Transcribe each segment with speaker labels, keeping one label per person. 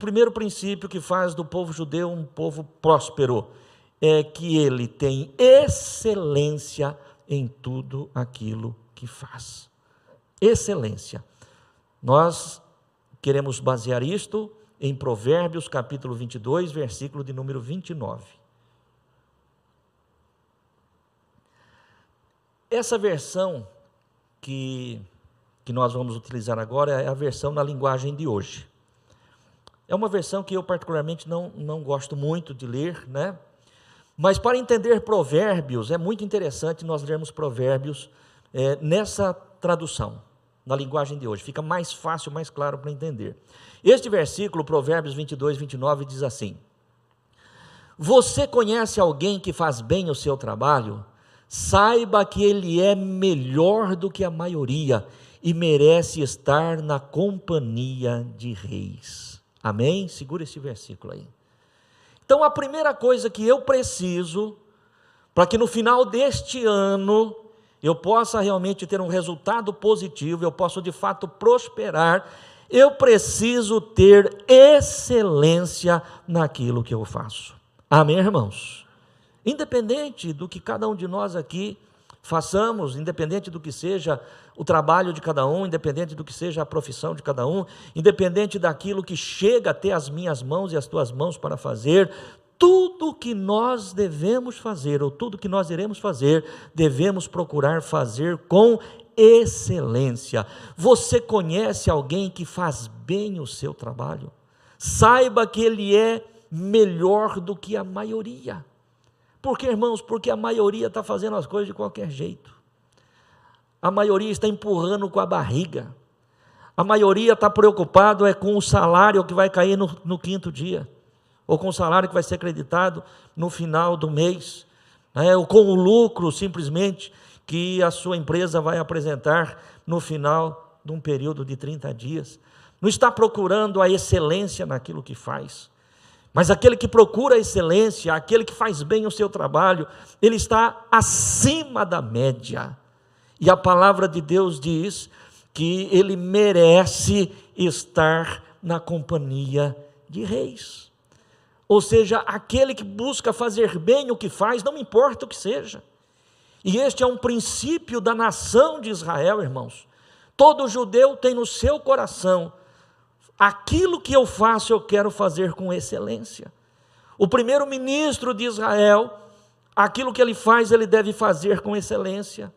Speaker 1: primeiro princípio que faz do povo judeu um povo próspero é que ele tem excelência em tudo aquilo que faz. Excelência. Nós queremos basear isto em Provérbios, capítulo 22, versículo de número 29. Essa versão que nós vamos utilizar agora é a versão na linguagem de hoje. É uma versão que eu particularmente não gosto muito de ler, né? Mas para entender Provérbios, é muito interessante nós lermos Provérbios nessa tradução, na linguagem de hoje. Fica mais fácil, mais claro para entender. Este versículo, Provérbios 22, 29, diz assim: você conhece alguém que faz bem o seu trabalho? Saiba que ele é melhor do que a maioria e merece estar na companhia de reis. Amém? Segura esse versículo aí. Então, a primeira coisa que eu preciso, para que no final deste ano eu possa realmente ter um resultado positivo, eu possa de fato prosperar, eu preciso ter excelência naquilo que eu faço. Amém, irmãos? Independente do que cada um de nós aqui façamos, independente do que seja o trabalho de cada um, independente do que seja a profissão de cada um, independente daquilo que chega até as minhas mãos e as tuas mãos para fazer, tudo que nós devemos fazer, ou tudo que nós iremos fazer, devemos procurar fazer com excelência. Você conhece alguém que faz bem o seu trabalho? Saiba que ele é melhor do que a maioria. Por que, irmãos? Porque a maioria está fazendo as coisas de qualquer jeito. A maioria está empurrando com a barriga. A maioria está preocupado com o salário que vai cair no quinto dia, ou com o salário que vai ser acreditado no final do mês, ou com o lucro, simplesmente, que a sua empresa vai apresentar no final de um período de 30 dias. Não está procurando a excelência naquilo que faz. Mas aquele que procura a excelência, aquele que faz bem o seu trabalho, ele está acima da média. E a palavra de Deus diz que ele merece estar na companhia de reis. Ou seja, aquele que busca fazer bem o que faz, não importa o que seja. E este é um princípio da nação de Israel, irmãos. Todo judeu tem no seu coração: aquilo que eu faço, eu quero fazer com excelência. O primeiro-ministro de Israel, aquilo que ele faz, ele deve fazer com excelência.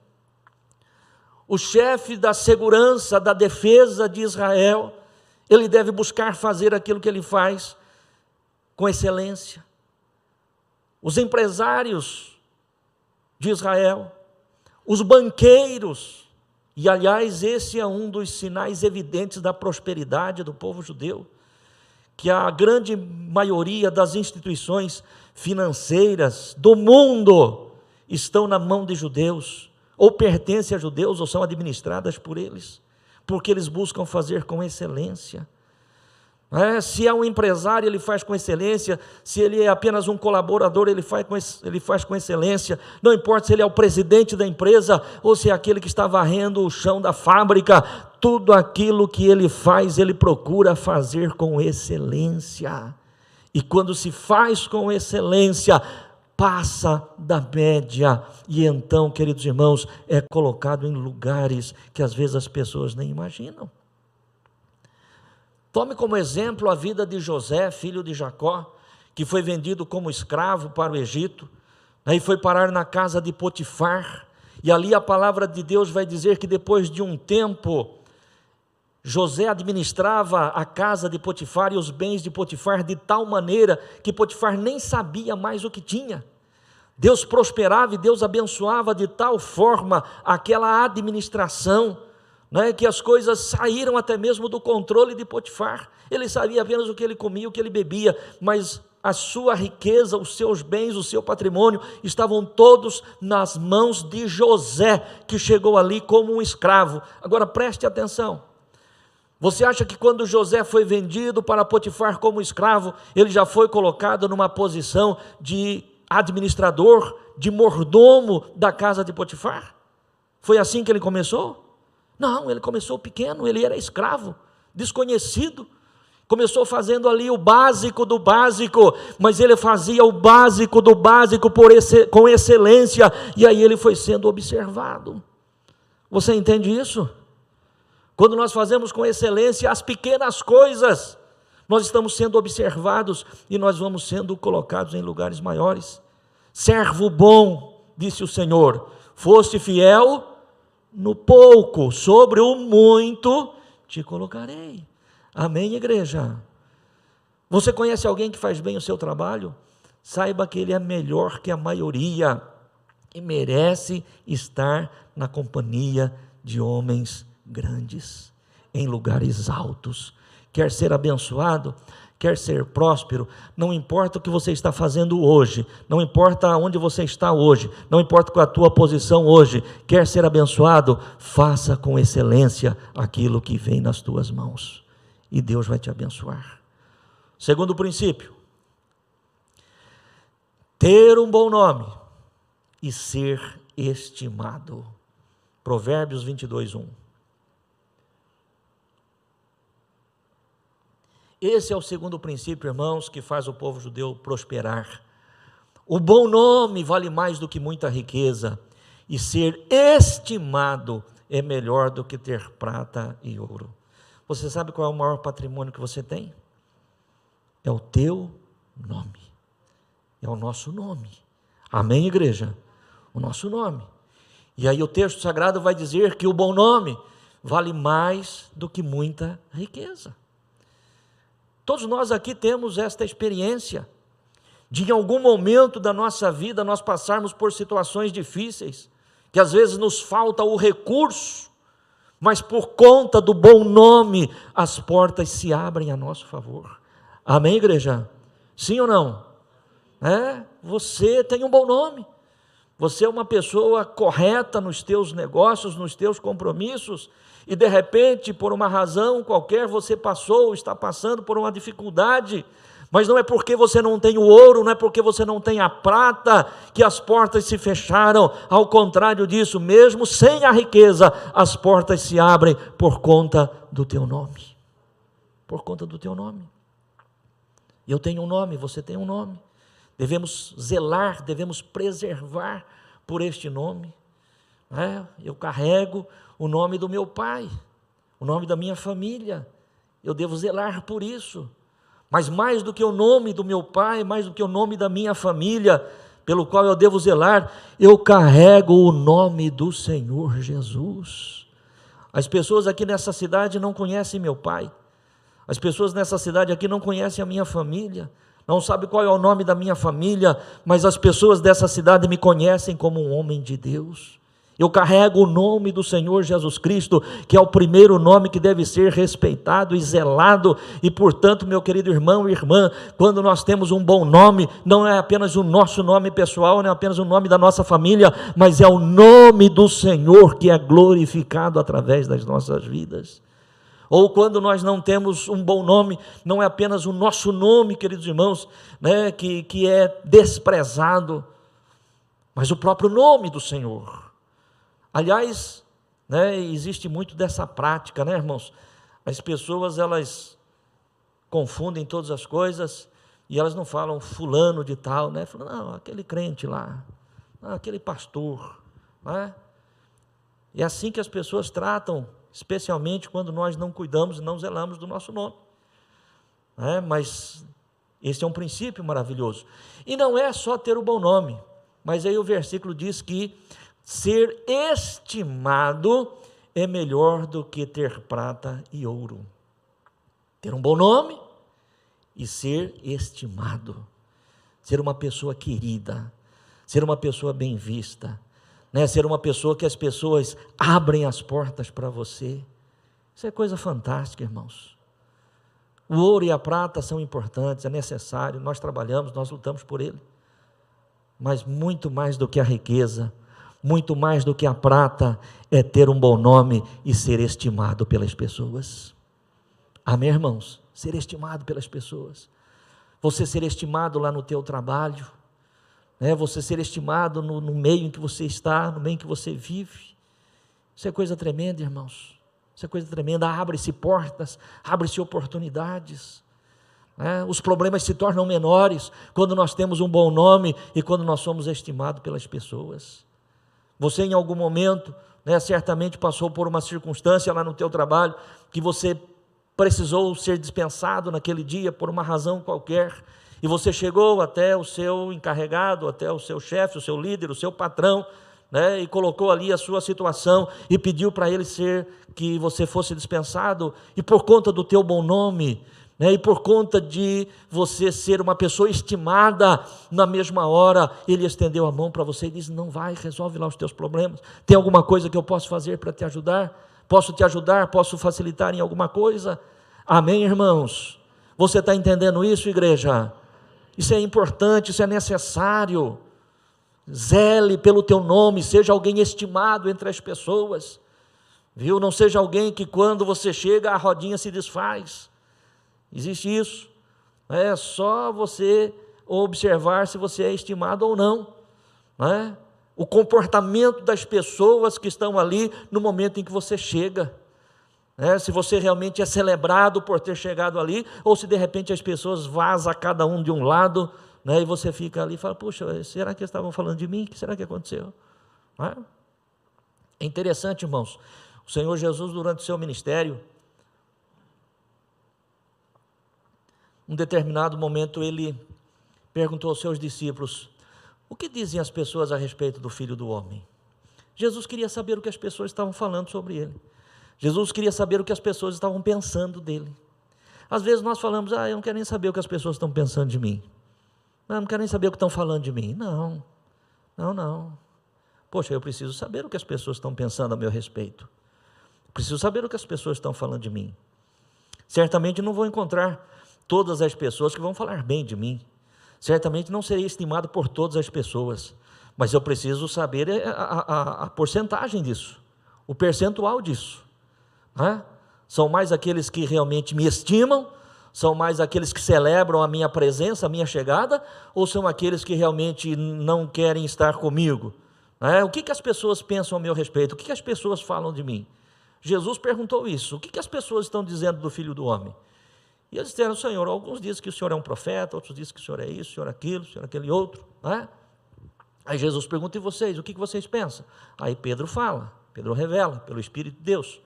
Speaker 1: O chefe da segurança, da defesa de Israel, ele deve buscar fazer aquilo que ele faz com excelência. Os empresários de Israel, os banqueiros, e aliás, esse é um dos sinais evidentes da prosperidade do povo judeu, que a grande maioria das instituições financeiras do mundo estão na mão de judeus, ou pertencem a judeus, ou são administradas por eles, porque eles buscam fazer com excelência. Se é um empresário, ele faz com excelência. Se ele é apenas um colaborador, ele faz com excelência. Não importa se ele é o presidente da empresa ou se é aquele que está varrendo o chão da fábrica, tudo aquilo que ele faz, ele procura fazer com excelência. E quando se faz com excelência, passa da média, e então, queridos irmãos, é colocado em lugares que às vezes as pessoas nem imaginam. Tome como exemplo a vida de José, filho de Jacó, que foi vendido como escravo para o Egito, aí foi parar na casa de Potifar, e ali a palavra de Deus vai dizer que depois de um tempo, José administrava a casa de Potifar e os bens de Potifar de tal maneira que Potifar nem sabia mais o que tinha. Deus prosperava e Deus abençoava de tal forma aquela administração, que as coisas saíram até mesmo do controle de Potifar. Ele sabia apenas o que ele comia, o que ele bebia, mas a sua riqueza, os seus bens, o seu patrimônio, estavam todos nas mãos de José, que chegou ali como um escravo. Agora preste atenção, você acha que quando José foi vendido para Potifar como escravo, ele já foi colocado numa posição de administrador, de mordomo da casa de Potifar? Foi assim que ele começou? Não, ele começou pequeno, ele era escravo, desconhecido, Começou fazendo ali o básico do básico, mas ele fazia o básico do básico com excelência, e aí ele foi sendo observado. Você entende isso? Quando nós fazemos com excelência as pequenas coisas, nós estamos sendo observados e nós vamos sendo colocados em lugares maiores. Servo bom, disse o Senhor, foste fiel no pouco, sobre o muito te colocarei. Amém, igreja? Você conhece alguém que faz bem o seu trabalho? Saiba que ele é melhor que a maioria e merece estar na companhia de homens grandes, em lugares altos. Quer ser abençoado? Quer ser próspero? Não importa o que você está fazendo hoje, não importa onde você está hoje, não importa qual a tua posição hoje, quer ser abençoado? Faça com excelência aquilo que vem nas tuas mãos, e Deus vai te abençoar. Segundo princípio, ter um bom nome e ser estimado. Provérbios 22:1. Esse é o segundo princípio, irmãos, que faz o povo judeu prosperar. O bom nome vale mais do que muita riqueza, e ser estimado é melhor do que ter prata e ouro. Você sabe qual é o maior patrimônio que você tem? É o teu nome, é o nosso nome. Amém, igreja? O nosso nome. E aí o texto sagrado vai dizer que o bom nome vale mais do que muita riqueza. Todos nós aqui temos esta experiência, de em algum momento da nossa vida nós passarmos por situações difíceis, que às vezes nos falta o recurso, mas por conta do bom nome, as portas se abrem a nosso favor. Amém, igreja? Sim ou não? Você tem um bom nome, você é uma pessoa correta nos teus negócios, nos teus compromissos, e de repente, por uma razão qualquer, você está passando por uma dificuldade, mas não é porque você não tem o ouro, não é porque você não tem a prata, que as portas se fecharam. Ao contrário disso, mesmo sem a riqueza, as portas se abrem por conta do teu nome. Por conta do teu nome. Eu tenho um nome, você tem um nome. Devemos zelar, devemos preservar por este nome. Eu carrego o nome do meu pai, o nome da minha família, eu devo zelar por isso, mas mais do que o nome do meu pai, mais do que o nome da minha família, pelo qual eu devo zelar, eu carrego o nome do Senhor Jesus. As pessoas aqui nessa cidade não conhecem meu pai, as pessoas nessa cidade aqui não conhecem a minha família, não sabem qual é o nome da minha família, mas as pessoas dessa cidade me conhecem como um homem de Deus. Eu carrego o nome do Senhor Jesus Cristo, que é o primeiro nome que deve ser respeitado e zelado, e portanto, meu querido irmão e irmã, quando nós temos um bom nome, não é apenas o nosso nome pessoal, não é apenas o nome da nossa família, mas é o nome do Senhor que é glorificado através das nossas vidas. Ou quando nós não temos um bom nome, não é apenas o nosso nome, queridos irmãos, que é desprezado, mas o próprio nome do Senhor. Aliás, existe muito dessa prática, irmãos? As pessoas, elas confundem todas as coisas, e elas não falam fulano de tal, falam, não, aquele crente lá, aquele pastor, É assim que as pessoas tratam, especialmente quando nós não cuidamos e não zelamos do nosso nome. Mas esse é um princípio maravilhoso. E não é só ter o bom nome, mas aí o versículo diz que ser estimado é melhor do que ter prata e ouro. Ter um bom nome e ser estimado. Ser uma pessoa querida, ser uma pessoa bem vista, ser uma pessoa que as pessoas abrem as portas para você. Isso é coisa fantástica, irmãos. O ouro e a prata são importantes, é necessário, nós trabalhamos, nós lutamos por ele. Mas muito mais do que a riqueza, muito mais do que a prata, é ter um bom nome e ser estimado pelas pessoas. Amém, irmãos? Ser estimado pelas pessoas. Você ser estimado lá no teu trabalho, você ser estimado no meio em que você está, no meio em que você vive. Isso é coisa tremenda, irmãos. Isso é coisa tremenda. Abre-se portas, abre-se oportunidades. Os problemas se tornam menores quando nós temos um bom nome e quando nós somos estimados pelas pessoas. Você em algum momento, certamente passou por uma circunstância lá no teu trabalho, que você precisou ser dispensado naquele dia por uma razão qualquer, e você chegou até o seu encarregado, até o seu chefe, o seu líder, o seu patrão, e colocou ali a sua situação e pediu para ele que você fosse dispensado, e por conta do teu bom nome, e por conta de você ser uma pessoa estimada, na mesma hora ele estendeu a mão para você e disse: não vai, resolve lá os teus problemas, tem alguma coisa que eu posso fazer para te ajudar? Posso te ajudar? Posso facilitar em alguma coisa? Amém, irmãos? Você está entendendo isso, igreja? Isso é importante, isso é necessário. Zele pelo teu nome, seja alguém estimado entre as pessoas, viu? Não seja alguém que quando você chega a rodinha se desfaz. Existe isso, é só você observar se você é estimado ou não, o comportamento das pessoas que estão ali no momento em que você chega, se você realmente é celebrado por ter chegado ali, ou se de repente as pessoas vazam cada um de um lado, e você fica ali e fala: puxa, será que estavam falando de mim? O que será que aconteceu? É interessante, irmãos, o Senhor Jesus, durante o seu ministério, um determinado momento ele perguntou aos seus discípulos: o que dizem as pessoas a respeito do Filho do Homem? Jesus queria saber o que as pessoas estavam falando sobre ele. Jesus queria saber o que as pessoas estavam pensando dele. Às vezes nós falamos: eu não quero nem saber o que as pessoas estão pensando de mim. Não quero nem saber o que estão falando de mim. Não. Poxa, eu preciso saber o que as pessoas estão pensando a meu respeito. Preciso saber o que as pessoas estão falando de mim. Certamente não vou encontrar todas as pessoas que vão falar bem de mim. Certamente não serei estimado por todas as pessoas, mas eu preciso saber a porcentagem disso, o percentual disso. São mais aqueles que realmente me estimam? São mais aqueles que celebram a minha presença, a minha chegada? Ou são aqueles que realmente não querem estar comigo? O que as pessoas pensam a meu respeito? O que as pessoas falam de mim? Jesus perguntou isso: o que as pessoas estão dizendo do Filho do Homem? E eles disseram: Senhor, alguns dizem que o Senhor é um profeta, outros dizem que o Senhor é isso, o Senhor é aquilo, o Senhor é aquele outro. Aí Jesus pergunta: e vocês, o que vocês pensam? Aí Pedro fala, Pedro revela, pelo Espírito de Deus,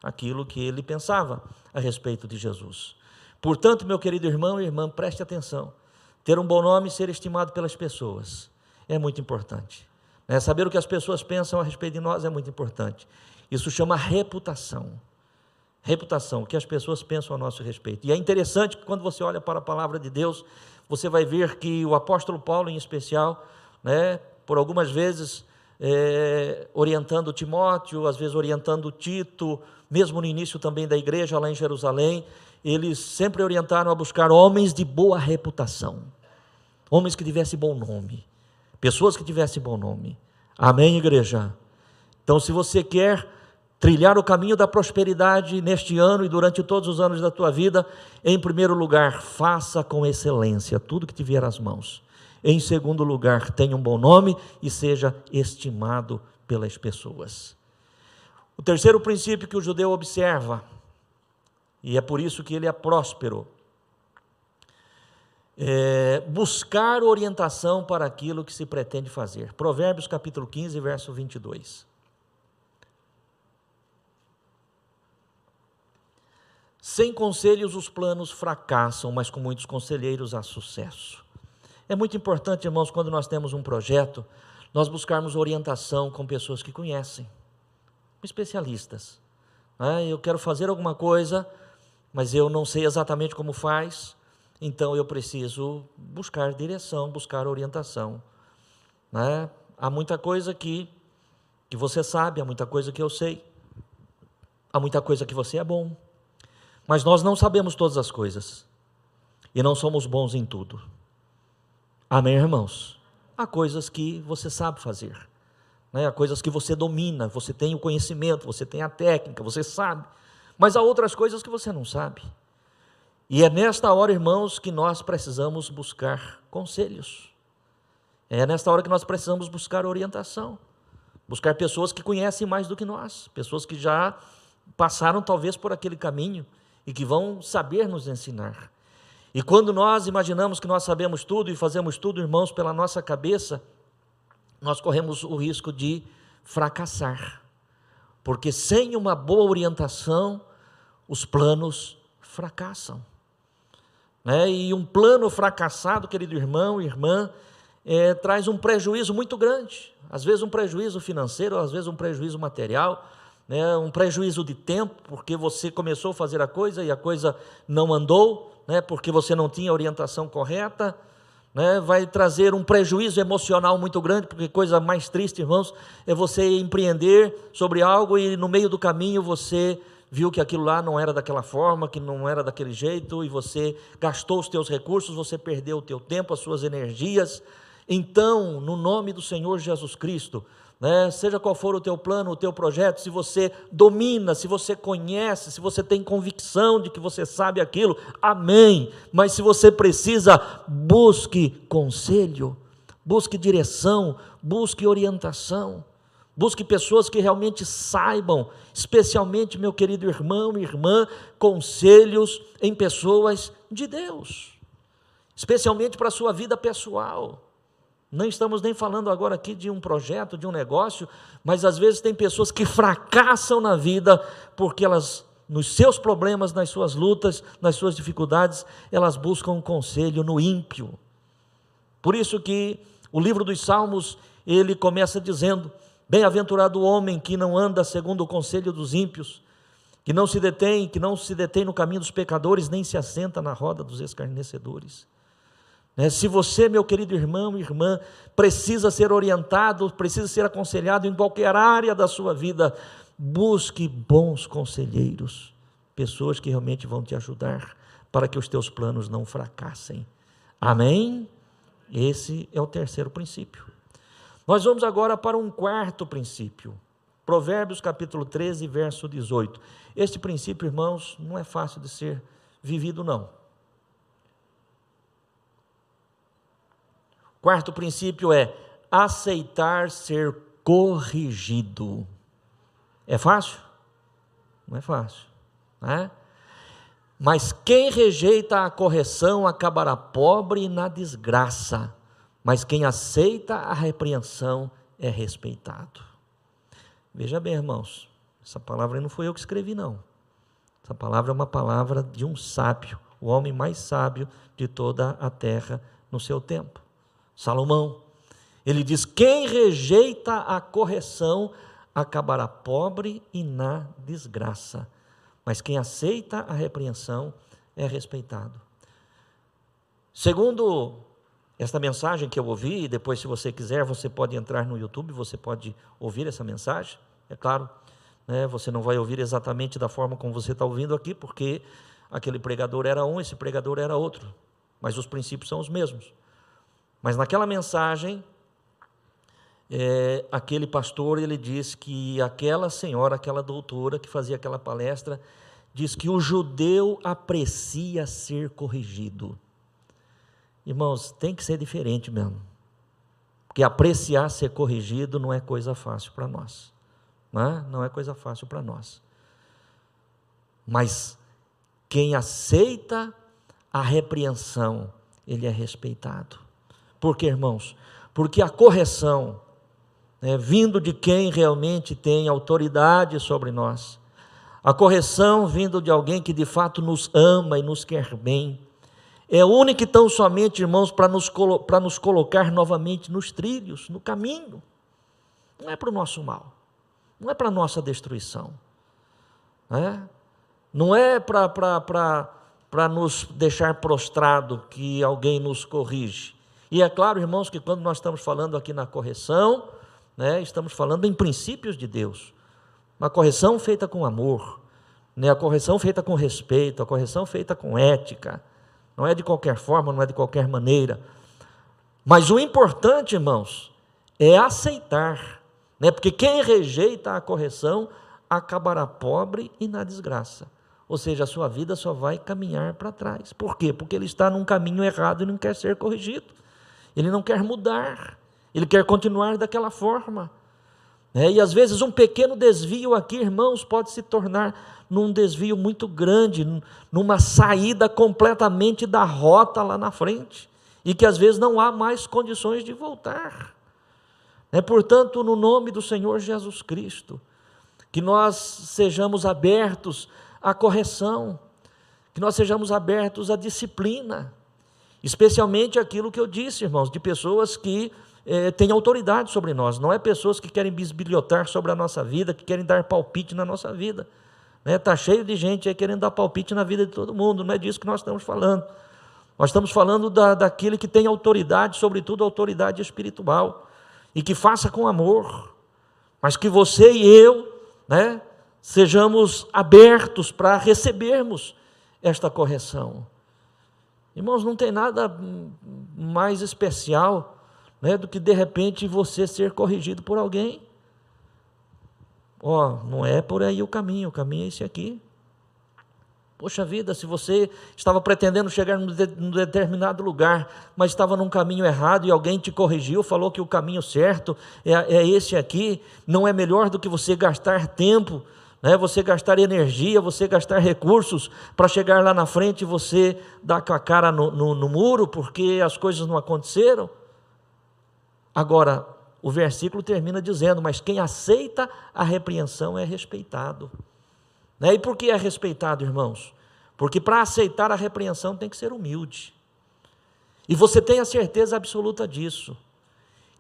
Speaker 1: aquilo que ele pensava a respeito de Jesus. Portanto, meu querido irmão e irmã, preste atenção: ter um bom nome e ser estimado pelas pessoas é muito importante. Saber o que as pessoas pensam a respeito de nós é muito importante. Isso chama reputação. Reputação, o que as pessoas pensam a nosso respeito. E é interessante que quando você olha para a palavra de Deus, você vai ver que o apóstolo Paulo, em especial, por algumas vezes orientando Timóteo, às vezes orientando Tito, mesmo no início também da igreja lá em Jerusalém, eles sempre orientaram a buscar homens de boa reputação, homens que tivessem bom nome, pessoas que tivessem bom nome. Amém, igreja? Então, se você quer trilhar o caminho da prosperidade neste ano e durante todos os anos da tua vida, em primeiro lugar, faça com excelência tudo que te vier às mãos. Em segundo lugar, tenha um bom nome e seja estimado pelas pessoas. O terceiro princípio que o judeu observa, e é por isso que ele é próspero, é buscar orientação para aquilo que se pretende fazer. Provérbios capítulo 15, verso 22. Sem conselhos os planos fracassam, mas com muitos conselheiros há sucesso. É muito importante, irmãos, quando nós temos um projeto, nós buscarmos orientação com pessoas que conhecem, especialistas. Eu quero fazer alguma coisa, mas eu não sei exatamente como faz, então eu preciso buscar direção, buscar orientação. Há muita coisa que você sabe, há muita coisa que eu sei, há muita coisa que você é bom, mas nós não sabemos todas as coisas e não somos bons em tudo. Amém, irmãos? Há coisas que você sabe fazer, há coisas que você domina, você tem o conhecimento, você tem a técnica, você sabe, mas há outras coisas que você não sabe. E é nesta hora, irmãos, que nós precisamos buscar conselhos. É nesta hora que nós precisamos buscar orientação, buscar pessoas que conhecem mais do que nós, pessoas que já passaram talvez por aquele caminho e que vão saber nos ensinar. E quando nós imaginamos que nós sabemos tudo e fazemos tudo, irmãos, pela nossa cabeça, nós corremos o risco de fracassar, porque sem uma boa orientação, os planos fracassam, né? E um plano fracassado, querido irmão e irmã, traz um prejuízo muito grande, às vezes um prejuízo financeiro, às vezes um prejuízo material, né? Um prejuízo de tempo, porque você começou a fazer a coisa e a coisa não andou, né? Porque você não tinha a orientação correta, né? Vai trazer um prejuízo emocional muito grande, porque coisa mais triste, irmãos, é você empreender sobre algo e no meio do caminho você viu que aquilo lá não era daquela forma, que não era daquele jeito, e você gastou os teus recursos, você perdeu o teu tempo, as suas energias. Então, no nome do Senhor Jesus Cristo, né, seja qual for o teu plano, o teu projeto, se você domina, se você conhece, se você tem convicção de que você sabe aquilo, amém, mas se você precisa, busque conselho, busque direção, busque orientação, busque pessoas que realmente saibam, especialmente, meu querido irmão e irmã, conselhos em pessoas de Deus, especialmente para a sua vida pessoal. Não estamos nem falando agora aqui de um projeto, de um negócio, mas às vezes tem pessoas que fracassam na vida, porque elas, nos seus problemas, nas suas lutas, nas suas dificuldades, elas buscam um conselho no ímpio. Por isso que o livro dos Salmos, ele começa dizendo: bem-aventurado o homem que não anda segundo o conselho dos ímpios, que não se detém no caminho dos pecadores, nem se assenta na roda dos escarnecedores. Se você, meu querido irmão e irmã, precisa ser orientado, precisa ser aconselhado em qualquer área da sua vida, busque bons conselheiros, pessoas que realmente vão te ajudar, para que os teus planos não fracassem. Amém? Esse é o terceiro princípio. Nós vamos agora para um quarto princípio, Provérbios capítulo 13, verso 18. Este princípio, irmãos, não é fácil de ser vivido, não. Quarto princípio é aceitar ser corrigido. É fácil? Não é fácil, né? Mas quem rejeita a correção acabará pobre e na desgraça, mas quem aceita a repreensão é respeitado. Veja bem, irmãos, essa palavra não foi eu que escrevi, não. Essa palavra é uma palavra de um sábio, o homem mais sábio de toda a terra no seu tempo, Salomão. Ele diz: quem rejeita a correção acabará pobre e na desgraça, mas quem aceita a repreensão é respeitado. Segundo esta mensagem que eu ouvi, e depois, se você quiser, você pode entrar no YouTube, você pode ouvir essa mensagem, é claro, né, você não vai ouvir exatamente da forma como você está ouvindo aqui, porque aquele pregador era um, esse pregador era outro, mas os princípios são os mesmos. Mas naquela mensagem, aquele pastor, ele diz que aquela senhora, aquela doutora que fazia aquela palestra, diz que o judeu aprecia ser corrigido. Irmãos, tem que ser diferente mesmo, porque apreciar ser corrigido não é coisa fácil para nós, não é coisa fácil para nós. Mas quem aceita a repreensão, ele é respeitado. Por quê, irmãos? Porque a correção, vindo de quem realmente tem autoridade sobre nós, a correção vindo de alguém que de fato nos ama e nos quer bem, é única e tão somente, irmãos, para nos colocar novamente nos trilhos, no caminho. Não é para o nosso mal, não é para a nossa destruição, não é para nos deixar prostrado que alguém nos corrige. E é claro, irmãos, que quando nós estamos falando aqui na correção, estamos falando em princípios de Deus, uma correção feita com amor, a correção feita com respeito, a correção feita com ética, não é de qualquer forma, não é de qualquer maneira. Mas o importante, irmãos, é aceitar, porque quem rejeita a correção acabará pobre e na desgraça, ou seja, a sua vida só vai caminhar para trás. Por quê? Porque ele está num caminho errado e não quer ser corrigido, ele não quer mudar, ele quer continuar daquela forma. E às vezes um pequeno desvio aqui, irmãos, pode se tornar num desvio muito grande, numa saída completamente da rota lá na frente, e que às vezes não há mais condições de voltar. Portanto, no nome do Senhor Jesus Cristo, que nós sejamos abertos à correção, que nós sejamos abertos à disciplina, especialmente aquilo que eu disse, irmãos, de pessoas que têm autoridade sobre nós, não é pessoas que querem bisbilhotar sobre a nossa vida, que querem dar palpite na nossa vida. Está cheio de gente aí querendo dar palpite na vida de todo mundo, não é disso que nós estamos falando. Nós estamos falando daquele que tem autoridade, sobretudo autoridade espiritual, e que faça com amor, mas que você e eu, sejamos abertos para recebermos esta correção. Irmãos, não tem nada mais especial, do que de repente você ser corrigido por alguém. Não é por aí o caminho é esse aqui. Poxa vida, se você estava pretendendo chegar num determinado lugar, mas estava num caminho errado e alguém te corrigiu, falou que o caminho certo é esse aqui, não é melhor do que você gastar tempo, você gastar energia, você gastar recursos para chegar lá na frente e você dar com a cara no muro porque as coisas não aconteceram? Agora, o versículo termina dizendo, mas quem aceita a repreensão é respeitado. E por que é respeitado, irmãos? Porque para aceitar a repreensão tem que ser humilde. E você tem a certeza absoluta disso,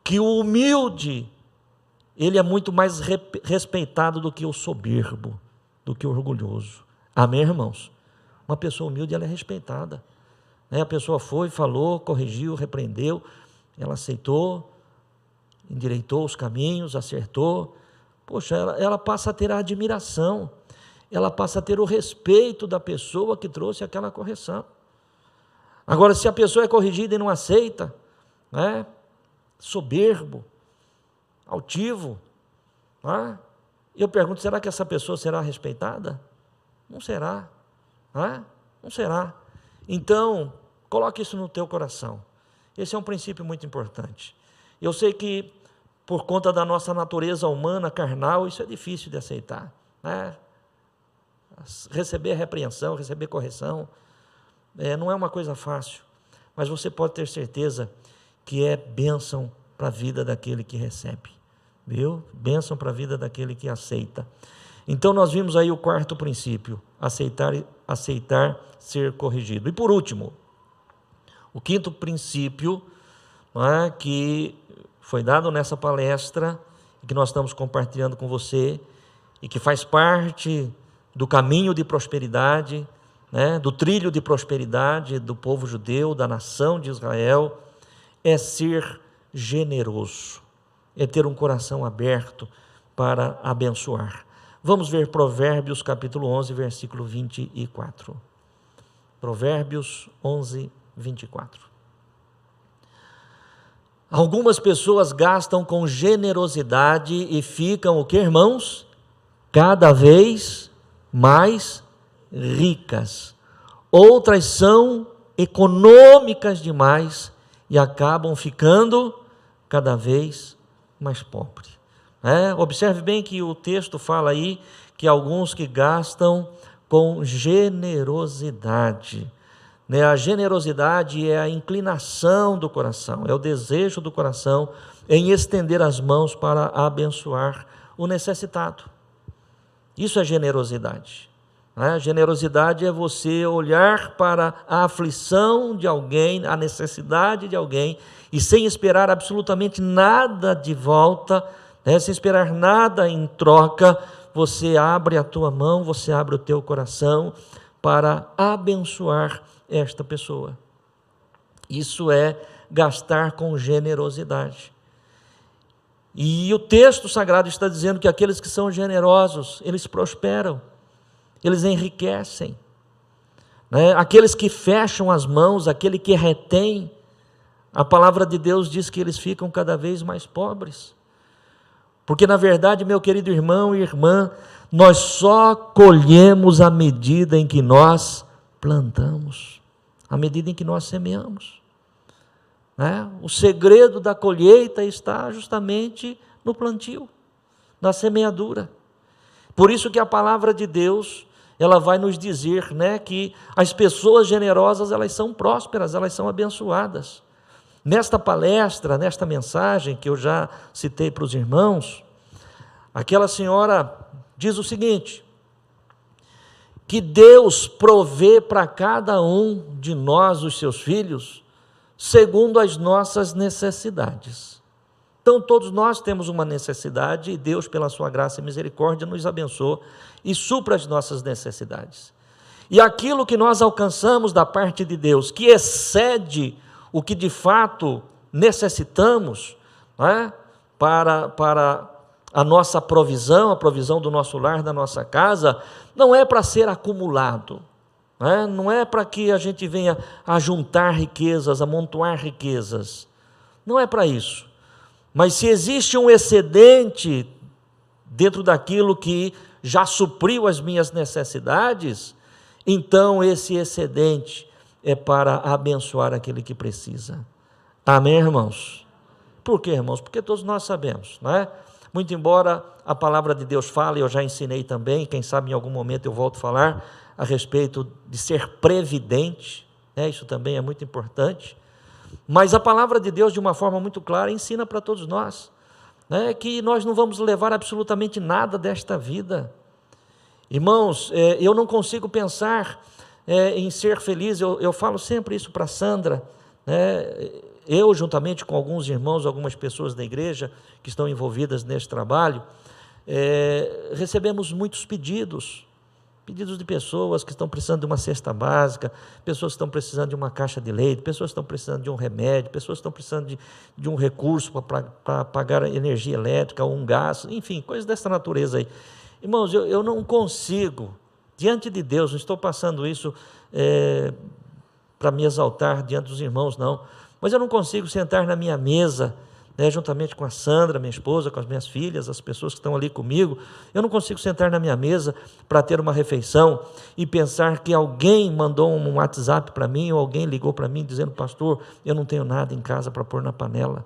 Speaker 1: que o humilde, ele é muito mais respeitado do que o soberbo, do que o orgulhoso. Amém, irmãos? Uma pessoa humilde, ela é respeitada. A pessoa foi, falou, corrigiu, repreendeu, ela aceitou, endireitou os caminhos, acertou. Poxa, ela passa a ter a admiração, ela passa a ter o respeito da pessoa que trouxe aquela correção. Agora, se a pessoa é corrigida e não aceita, soberbo, altivo, eu pergunto, será que essa pessoa será respeitada? Não será, não será. Então, coloque isso no teu coração. Esse é um princípio muito importante. Eu sei que, por conta da nossa natureza humana, carnal, isso é difícil de aceitar, Receber repreensão, receber correção, não é uma coisa fácil, mas você pode ter certeza que é bênção para a vida daquele que recebe, viu? Bênção para a vida daquele que aceita. Então nós vimos aí o quarto princípio, aceitar ser corrigido. E por último, o quinto princípio, que foi dado nessa palestra, que nós estamos compartilhando com você, e que faz parte do caminho de prosperidade, do trilho de prosperidade do povo judeu, da nação de Israel, é ser generoso, é ter um coração aberto para abençoar. Vamos ver Provérbios capítulo 11, versículo 24. Provérbios 11, 24. Algumas pessoas gastam com generosidade e ficam, o que, irmãos? Cada vez mais ricas. Outras são econômicas demais e acabam ficando cada vez mais pobres. Observe bem que o texto fala aí que alguns que gastam com generosidade. A generosidade é a inclinação do coração, é o desejo do coração em estender as mãos para abençoar o necessitado. Isso é generosidade. Generosidade é você olhar para a aflição de alguém, a necessidade de alguém, e sem esperar absolutamente nada de volta, sem esperar nada em troca, você abre a tua mão, você abre o teu coração para abençoar esta pessoa. Isso é gastar com generosidade. E o texto sagrado está dizendo que aqueles que são generosos, eles prosperam, eles enriquecem. Aqueles que fecham as mãos, aquele que retém, a palavra de Deus diz que eles ficam cada vez mais pobres. Porque na verdade, meu querido irmão e irmã, nós só colhemos à medida em que nós plantamos, à medida em que nós semeamos. O segredo da colheita está justamente no plantio. na semeadura. Por isso que a palavra de Deus, ela vai nos dizer, né, que as pessoas generosas, elas são prósperas, elas são abençoadas. Nesta palestra, nesta mensagem que eu já citei para os irmãos, aquela senhora diz o seguinte, que Deus provê para cada um de nós, os seus filhos, segundo as nossas necessidades. Então, todos nós temos uma necessidade e Deus, pela sua graça e misericórdia, nos abençoa e supra as nossas necessidades. E aquilo que nós alcançamos da parte de Deus, que excede o que de fato necessitamos, não é? para a nossa provisão, a provisão do nosso lar, da nossa casa, não é para ser acumulado, não é para que a gente venha a juntar riquezas, amontoar riquezas, não é para isso. Mas se existe um excedente dentro daquilo que já supriu as minhas necessidades, então esse excedente é para abençoar aquele que precisa. Amém, irmãos? Por quê, irmãos? Porque todos nós sabemos, não é? Muito embora a palavra de Deus fale, eu já ensinei também, quem sabe em algum momento eu volto a falar a respeito de ser previdente, isso também é muito importante, mas a palavra de Deus, de uma forma muito clara, ensina para todos nós, que nós não vamos levar absolutamente nada desta vida. Irmãos, eu não consigo pensar em ser feliz, eu falo sempre isso para a Sandra, eu, juntamente com alguns irmãos, algumas pessoas da igreja que estão envolvidas nesse trabalho, recebemos muitos pedidos de pessoas que estão precisando de uma cesta básica, pessoas que estão precisando de uma caixa de leite, pessoas que estão precisando de um remédio, pessoas que estão precisando de um recurso para pagar energia elétrica ou um gás, enfim, coisas dessa natureza aí. Irmãos, eu não consigo, diante de Deus, não estou passando isso para me exaltar diante dos irmãos, não, mas eu não consigo sentar na minha mesa, juntamente com a Sandra, minha esposa, com as minhas filhas, as pessoas que estão ali comigo, eu não consigo sentar na minha mesa para ter uma refeição e pensar que alguém mandou um WhatsApp para mim, ou alguém ligou para mim dizendo, pastor, eu não tenho nada em casa para pôr na panela,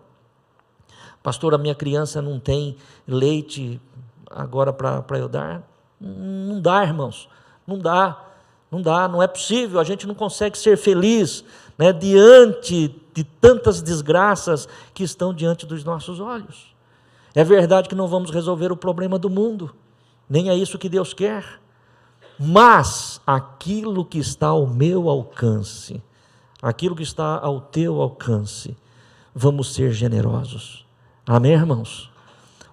Speaker 1: pastor, a minha criança não tem leite agora para eu dar. Não dá, irmãos, não dá, não é possível, a gente não consegue ser feliz, diante de tantas desgraças que estão diante dos nossos olhos. É verdade que não vamos resolver o problema do mundo, nem é isso que Deus quer, mas aquilo que está ao meu alcance, aquilo que está ao teu alcance, vamos ser generosos. Amém, irmãos?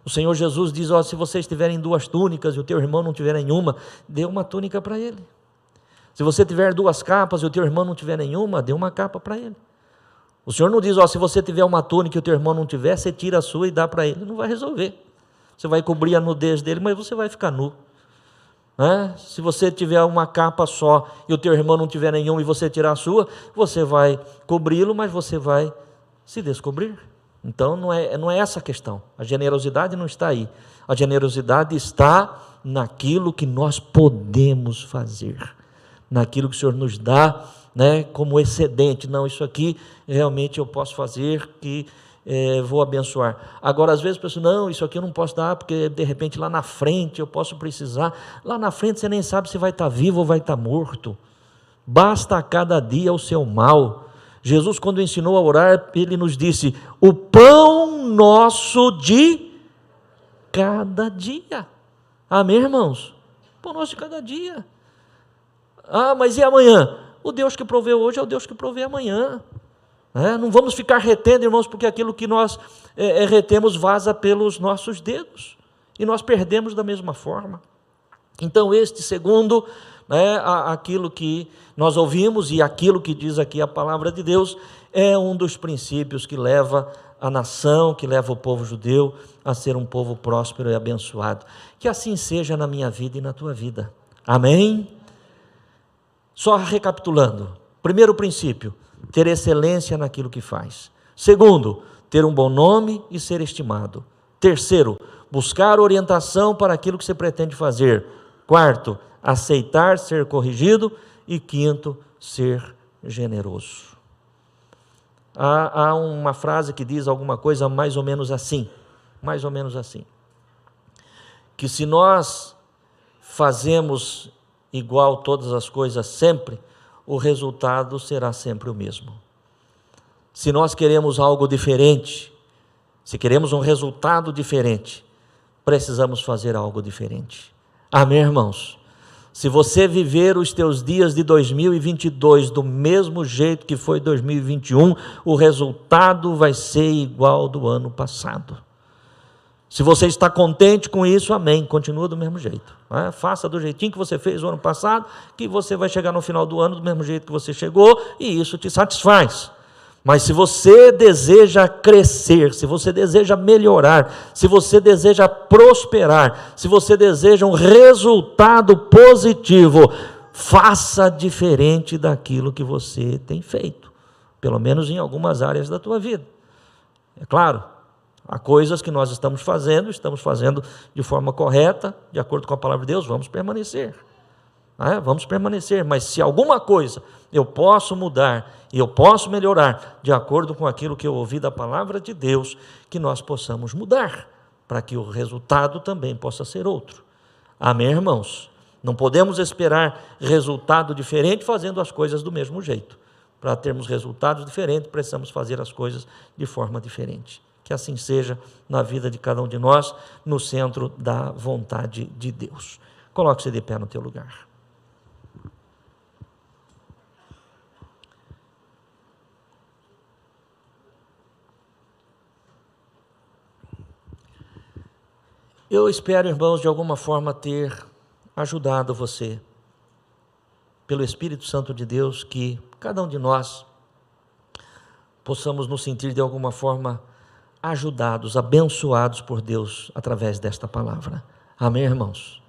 Speaker 1: O Senhor Jesus diz, se vocês tiverem 2 túnicas e o teu irmão não tiver nenhuma, dê uma túnica para ele. Se você tiver 2 capas e o teu irmão não tiver nenhuma, dê uma capa para ele. O Senhor não diz, se você tiver uma túnica e o teu irmão não tiver, você tira a sua e dá para ele. Não vai resolver. Você vai cobrir a nudez dele, mas você vai ficar nu. Se você tiver uma capa só e o teu irmão não tiver nenhuma e você tirar a sua, você vai cobri-lo, mas você vai se descobrir. Então não é essa a questão. A generosidade não está aí. A generosidade está naquilo que nós podemos fazer, naquilo que o Senhor nos dá, como excedente. Não, isso aqui realmente eu posso fazer, que vou abençoar. Agora, às vezes, a pessoa, não, isso aqui eu não posso dar, porque de repente lá na frente eu posso precisar. Lá na frente você nem sabe se vai estar vivo ou vai estar morto. Basta a cada dia o seu mal. Jesus, quando ensinou a orar, ele nos disse, o pão nosso de cada dia. Amém, irmãos? O pão nosso de cada dia. Mas e amanhã? O Deus que proveu hoje é o Deus que provê amanhã. Não vamos ficar retendo, irmãos, porque aquilo que nós retemos vaza pelos nossos dedos, e nós perdemos da mesma forma. Então, segundo aquilo que nós ouvimos e aquilo que diz aqui a palavra de Deus, é um dos princípios que leva a nação, que leva o povo judeu a ser um povo próspero e abençoado. Que assim seja na minha vida e na tua vida. Amém? Só recapitulando, primeiro princípio, ter excelência naquilo que faz. Segundo, ter um bom nome e ser estimado. Terceiro, buscar orientação para aquilo que você pretende fazer. Quarto, aceitar ser corrigido. E quinto, ser generoso. Há uma frase que diz alguma coisa mais ou menos assim. que se nós fazemos igual todas as coisas sempre, o resultado será sempre o mesmo. Se nós queremos algo diferente, se queremos um resultado diferente, precisamos fazer algo diferente. Amém, irmãos? Se você viver os teus dias de 2022 do mesmo jeito que foi 2021, o resultado vai ser igual do ano passado. Se você está contente com isso, amém, continua do mesmo jeito. Faça do jeitinho que você fez o ano passado, que você vai chegar no final do ano do mesmo jeito que você chegou, e isso te satisfaz. Mas se você deseja crescer, se você deseja melhorar, se você deseja prosperar, se você deseja um resultado positivo, faça diferente daquilo que você tem feito, pelo menos em algumas áreas da tua vida. É claro, há coisas que nós estamos fazendo de forma correta, de acordo com a palavra de Deus, vamos permanecer. Vamos permanecer, mas se alguma coisa eu posso mudar e eu posso melhorar, de acordo com aquilo que eu ouvi da palavra de Deus, que nós possamos mudar, para que o resultado também possa ser outro. Amém, irmãos? Não podemos esperar resultado diferente fazendo as coisas do mesmo jeito. Para termos resultados diferentes, precisamos fazer as coisas de forma diferente. Que assim seja na vida de cada um de nós, no centro da vontade de Deus. Coloque-se de pé no teu lugar. Eu espero, irmãos, de alguma forma ter ajudado você, pelo Espírito Santo de Deus, que cada um de nós possamos nos sentir de alguma forma ajudados, abençoados por Deus através desta palavra. Amém, irmãos?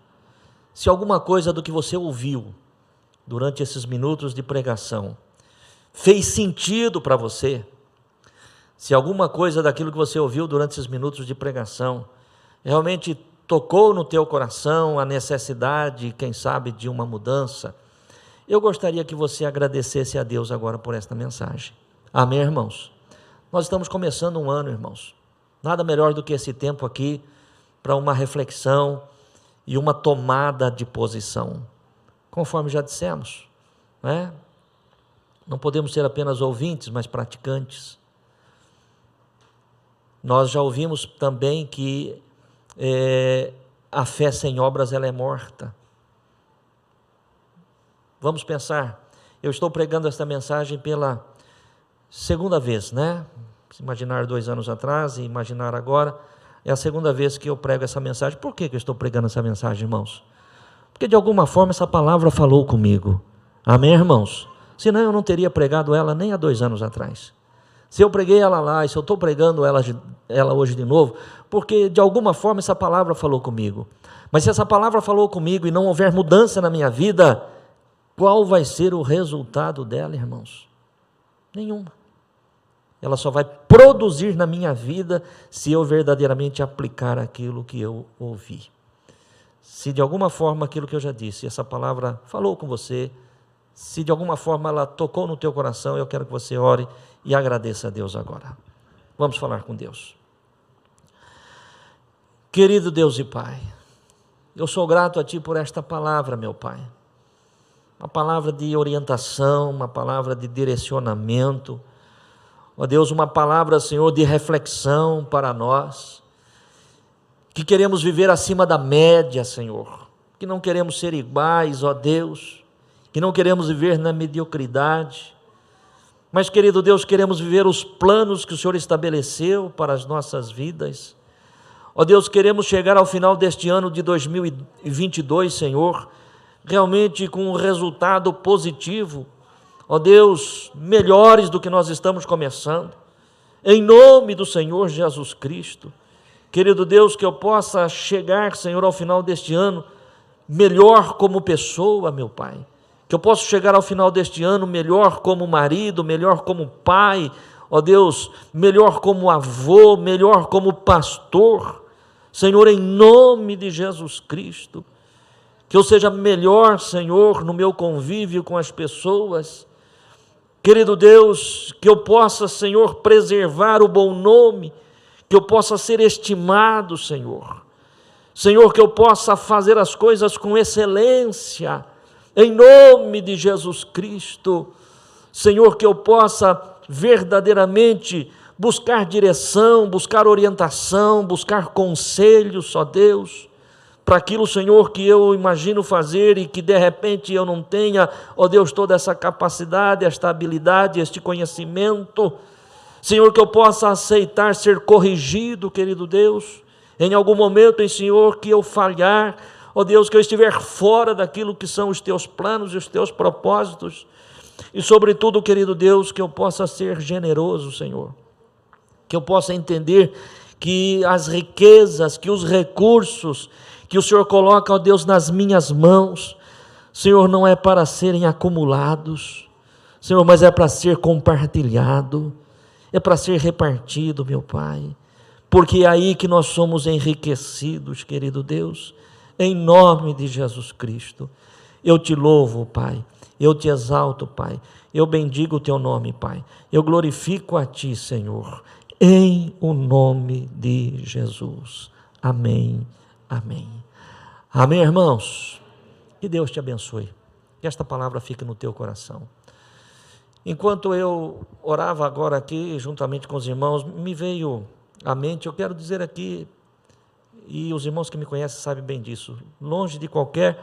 Speaker 1: Se alguma coisa do que você ouviu durante esses minutos de pregação fez sentido para você, se alguma coisa daquilo que você ouviu durante esses minutos de pregação realmente tocou no teu coração a necessidade, quem sabe, de uma mudança, eu gostaria que você agradecesse a Deus agora por esta mensagem. Amém, irmãos? Nós estamos começando um ano, irmãos. Nada melhor do que esse tempo aqui para uma reflexão e uma tomada de posição. Conforme já dissemos, né? Não podemos ser apenas ouvintes, mas praticantes. Nós já ouvimos também que a fé sem obras ela é morta. Vamos pensar, eu estou pregando esta mensagem pela segunda vez, né? Se imaginar 2 anos atrás e imaginar agora, é a segunda vez que eu prego essa mensagem. Por que eu estou pregando essa mensagem, irmãos? Porque de alguma forma essa palavra falou comigo. Amém, irmãos? Senão eu não teria pregado ela nem há 2 anos atrás. Se eu preguei ela lá e se eu estou pregando ela hoje de novo, porque de alguma forma essa palavra falou comigo. Mas se essa palavra falou comigo e não houver mudança na minha vida, qual vai ser o resultado dela, irmãos? Nenhuma. Ela só vai produzir na minha vida se eu verdadeiramente aplicar aquilo que eu ouvi. Se de alguma forma aquilo que eu já disse, essa palavra falou com você, se de alguma forma ela tocou no teu coração, eu quero que você ore e agradeça a Deus agora. Vamos falar com Deus. Querido Deus e Pai, eu sou grato a Ti por esta palavra, meu Pai. Uma palavra de orientação, uma palavra de direcionamento. Ó Deus, uma palavra, Senhor, de reflexão para nós, que queremos viver acima da média, Senhor, que não queremos ser iguais, ó Deus, que não queremos viver na mediocridade, mas, querido Deus, queremos viver os planos que o Senhor estabeleceu para as nossas vidas. Ó Deus, queremos chegar ao final deste ano de 2022, Senhor, realmente com um resultado positivo, ó Deus, melhores do que nós estamos começando, em nome do Senhor Jesus Cristo. Querido Deus, que eu possa chegar, Senhor, ao final deste ano, melhor como pessoa, meu Pai, que eu possa chegar ao final deste ano melhor como marido, melhor como pai, ó Deus, melhor como avô, melhor como pastor, Senhor, em nome de Jesus Cristo, que eu seja melhor, Senhor, no meu convívio com as pessoas. Querido Deus, que eu possa, Senhor, preservar o bom nome, que eu possa ser estimado, Senhor. Senhor, que eu possa fazer as coisas com excelência, em nome de Jesus Cristo. Senhor, que eu possa verdadeiramente buscar direção, buscar orientação, buscar conselhos, ó Deus, para aquilo, Senhor, que eu imagino fazer e que de repente eu não tenha, ó Deus, toda essa capacidade, esta habilidade, este conhecimento. Senhor, que eu possa aceitar ser corrigido, querido Deus, em algum momento, em Senhor, que eu falhar, ó Deus, que eu estiver fora daquilo que são os teus planos e os teus propósitos, e sobretudo, querido Deus, que eu possa ser generoso, Senhor, que eu possa entender que as riquezas, que os recursos que o Senhor coloca, ó Deus, nas minhas mãos, Senhor, não é para serem acumulados, Senhor, mas é para ser compartilhado, é para ser repartido, meu Pai, porque é aí que nós somos enriquecidos, querido Deus, em nome de Jesus Cristo. Eu te louvo, Pai, eu te exalto, Pai, eu bendigo o teu nome, Pai, eu glorifico a ti, Senhor, em o nome de Jesus. Amém, amém. Amém, irmãos? Que Deus te abençoe, que esta palavra fique no teu coração. Enquanto eu orava agora aqui, juntamente com os irmãos, me veio à mente, eu quero dizer aqui, e os irmãos que me conhecem sabem bem disso, longe de qualquer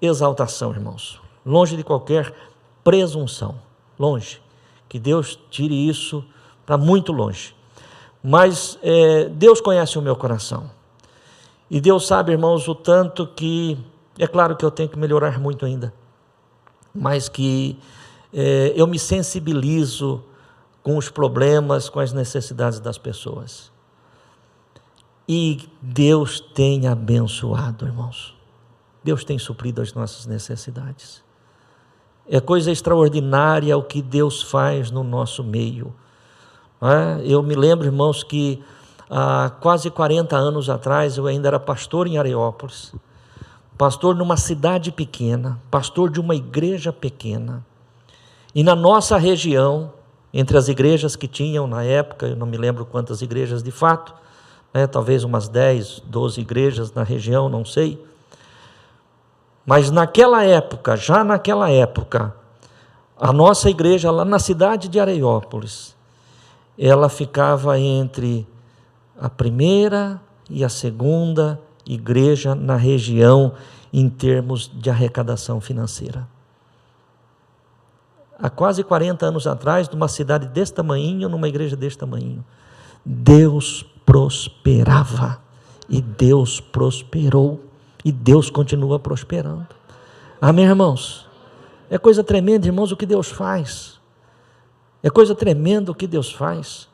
Speaker 1: exaltação, irmãos, longe de qualquer presunção, longe, que Deus tire isso para muito longe, mas Deus conhece o meu coração, e Deus sabe, irmãos, o tanto que, é claro que eu tenho que melhorar muito ainda, mas que eu me sensibilizo com os problemas, com as necessidades das pessoas, e Deus tem abençoado, irmãos, Deus tem suprido as nossas necessidades, é coisa extraordinária o que Deus faz no nosso meio, eu me lembro, irmãos, que há quase 40 anos atrás, eu ainda era pastor em Areópolis, pastor numa cidade pequena, pastor de uma igreja pequena, e na nossa região, entre as igrejas que tinham na época, eu não me lembro quantas igrejas de fato, talvez umas 10, 12 igrejas na região, não sei, mas naquela época, já naquela época, a nossa igreja lá na cidade de Areópolis, ela ficava entre a primeira e a segunda igreja na região em termos de arrecadação financeira. Há quase 40 anos atrás, numa cidade desse tamanho, numa igreja desse tamanho, Deus prosperava, e Deus prosperou, e Deus continua prosperando. Amém, irmãos? É coisa tremenda, irmãos, o que Deus faz. É coisa tremenda o que Deus faz.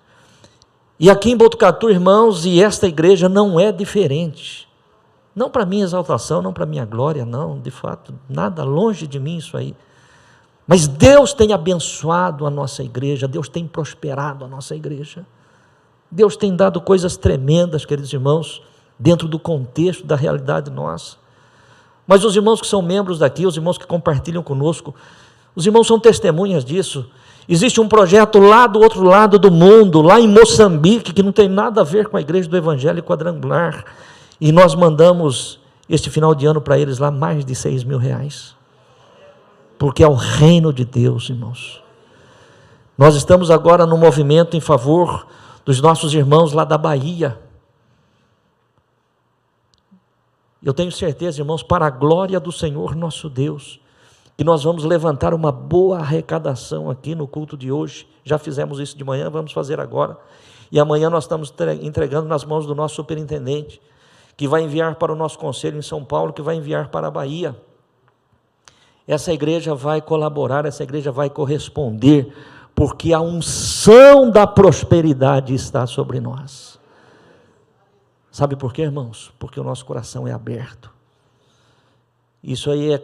Speaker 1: E aqui em Botucatu, irmãos, e esta igreja não é diferente. Não para minha exaltação, não para minha glória, não, de fato, nada, longe de mim isso aí. Mas Deus tem abençoado a nossa igreja, Deus tem prosperado a nossa igreja. Deus tem dado coisas tremendas, queridos irmãos, dentro do contexto da realidade nossa. Mas os irmãos que são membros daqui, os irmãos que compartilham conosco, os irmãos são testemunhas disso. Existe um projeto lá do outro lado do mundo, lá em Moçambique, que não tem nada a ver com a igreja do Evangelho Quadrangular, e nós mandamos este final de ano para eles lá mais de 6 mil reais, porque é o reino de Deus, irmãos. Nós estamos agora no movimento em favor dos nossos irmãos lá da Bahia. Eu tenho certeza, irmãos, para a glória do Senhor nosso Deus, que nós vamos levantar uma boa arrecadação aqui no culto de hoje. Já fizemos isso de manhã, vamos fazer agora, e amanhã nós estamos entregando nas mãos do nosso superintendente, que vai enviar para o nosso conselho em São Paulo, que vai enviar para a Bahia. Essa igreja vai colaborar, essa igreja vai corresponder, porque a unção da prosperidade está sobre nós. Sabe por quê, irmãos? Porque o nosso coração é aberto. Isso aí é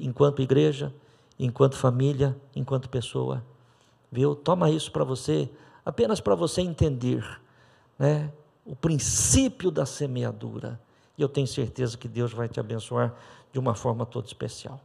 Speaker 1: enquanto igreja, enquanto família, enquanto pessoa. Viu? Toma isso para você, apenas para você entender, né, o princípio da semeadura. E eu tenho certeza que Deus vai te abençoar de uma forma toda especial.